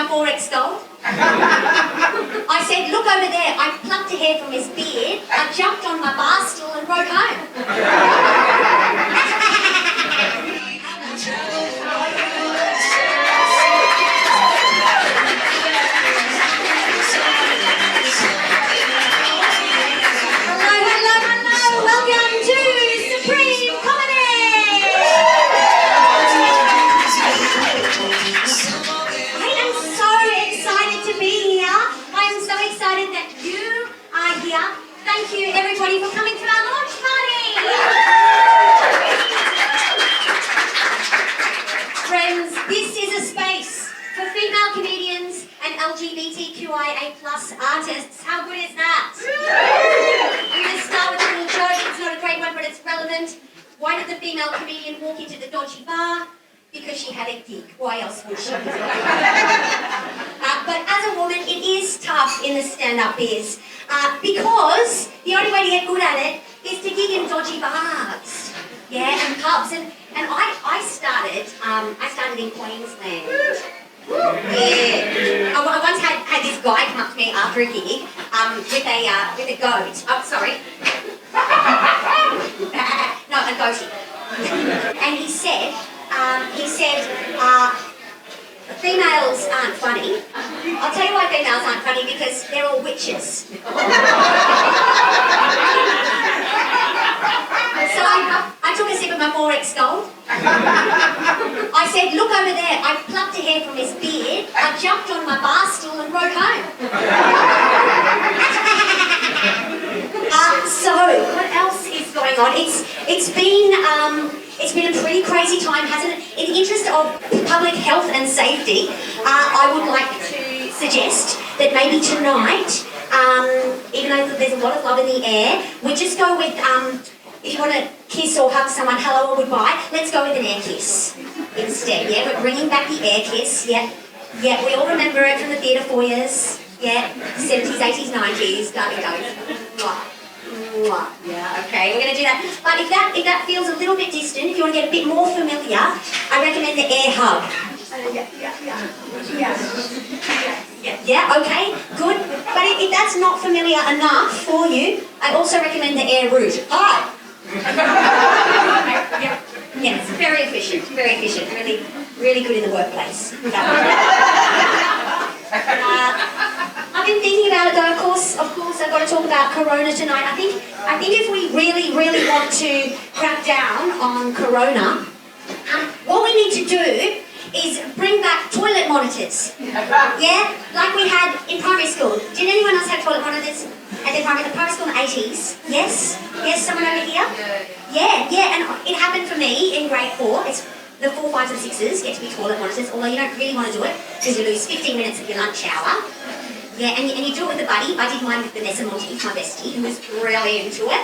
4X gold. I said, look over there. I plucked a hair from his beard. I jumped on my bar stool and rode home. Thank you, everybody, for coming to our launch party. Friends, this is a space for female comedians and LGBTQIA+ artists. How good is that? I'm going to start with a little joke. It's not a great one, but it's relevant. Why did the female comedian walk into the dodgy bar? Because she had a gig. Why else would she? But as a woman, it is tough in the stand-up biz because the only way to get good at it is to gig in dodgy bars, yeah, and pubs. And I started in Queensland. Yeah. I once had this guy come up to me after a gig with a goat. Oh, sorry. No, a goatee. And he said, females aren't funny. I'll tell you why females aren't funny, because they're all witches. So I took a sip of my 4X gold. I said, look over there. I plucked a hair from his beard. I jumped on my bar stool and rode home. So what else is going on? It's been a pretty crazy time, hasn't it? In the interest of public health and safety, I would like to suggest that maybe tonight, even though there's a lot of love in the air, we just go with, if you want to kiss or hug someone, hello or goodbye, let's go with an air kiss instead. Yeah, we're bringing back the air kiss. Yeah, we all remember it from the theatre foyers. Yeah, 70s, 80s, 90s, darling. Yeah, okay, we're going to do that. But if that feels a little bit distant, if you want to get a bit more familiar, I recommend the air hug. Yeah, okay, good. But if that's not familiar enough for you, I also recommend the air root. Hi. Yeah, it's very efficient, really good in the workplace. I've been thinking about it though, of course I've got to talk about Corona tonight. I think if we really want to crack down on Corona, what we need to do is bring back toilet monitors. Yeah? Like we had in primary school. Did anyone else have toilet monitors at their primary school in the 80s? Yes? Yes, someone over here? Yeah, and it happened for me in grade 4. It's the 4, 5s and 6s get to be toilet monitors, although you don't really want to do it because you lose 15 minutes of your lunch hour. Yeah, and you do it with a buddy. I did mine with Vanessa Monty, my bestie, who was really into it.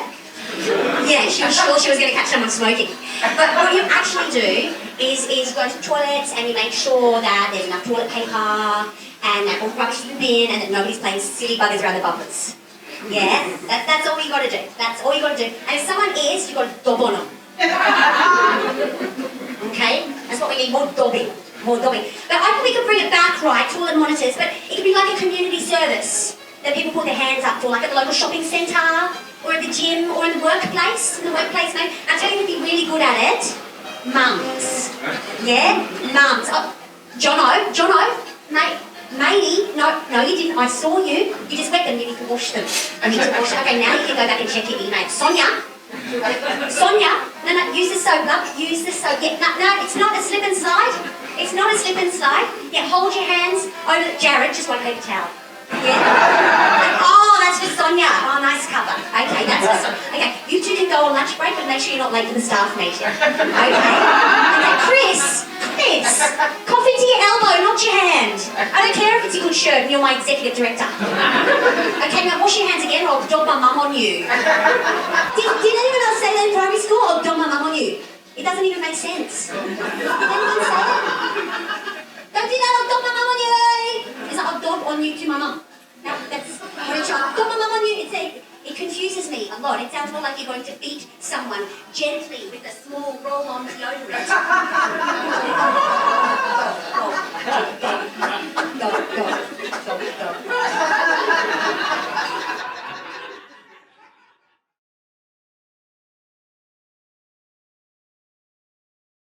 Yeah, she was sure she was going to catch someone smoking. But what you actually do is go to toilets and you make sure that there's enough toilet paper and that all the rubbish is in the bin and that nobody's playing silly buggers around the bumpers. Yeah, that's all you got to do. That's all you got to do. And if someone is, you got to dob on them. Okay, that's what we need, more dobbing. But I think we could bring it back, right, toilet monitors, but it could be like a community service that people put their hands up for, like at the local shopping centre, or at the gym, or in the workplace, maybe. I'll tell you who'd be really good at it. Mums. Yeah? Mums. Oh, Jono, matey, no, you didn't, I saw you. You just wet them, you need to wash them. Okay, now you can go back and check your email. Sonia, no, use the soap, love, use the soap. Yeah, no, it's not a slip and slide. It's not a slip and slide. Yeah, hold your hands over Jared, just one paper towel. Yeah. Oh, that's for Sonia. Oh, nice cover. Okay, that's for Sonia. Okay, you two can go on lunch break, but make sure you're not late for the staff meeting. Okay, Chris, coffee to your elbow, not your hand. I don't care if it's a good shirt and you're my executive director. Okay, now wash your hands again or I'll dog my mum on you. Did anyone else say that in primary school? I'll dog my mum on you. It doesn't even make sense. Did anyone say that? Don't do that, I'll dog my mum on you. It's like, I'll dog on you to my mum. No, that's what it's like. Dog my mum on you. It confuses me a lot. It sounds more like you're going to beat someone gently with a small roll-on deodorant. Go on.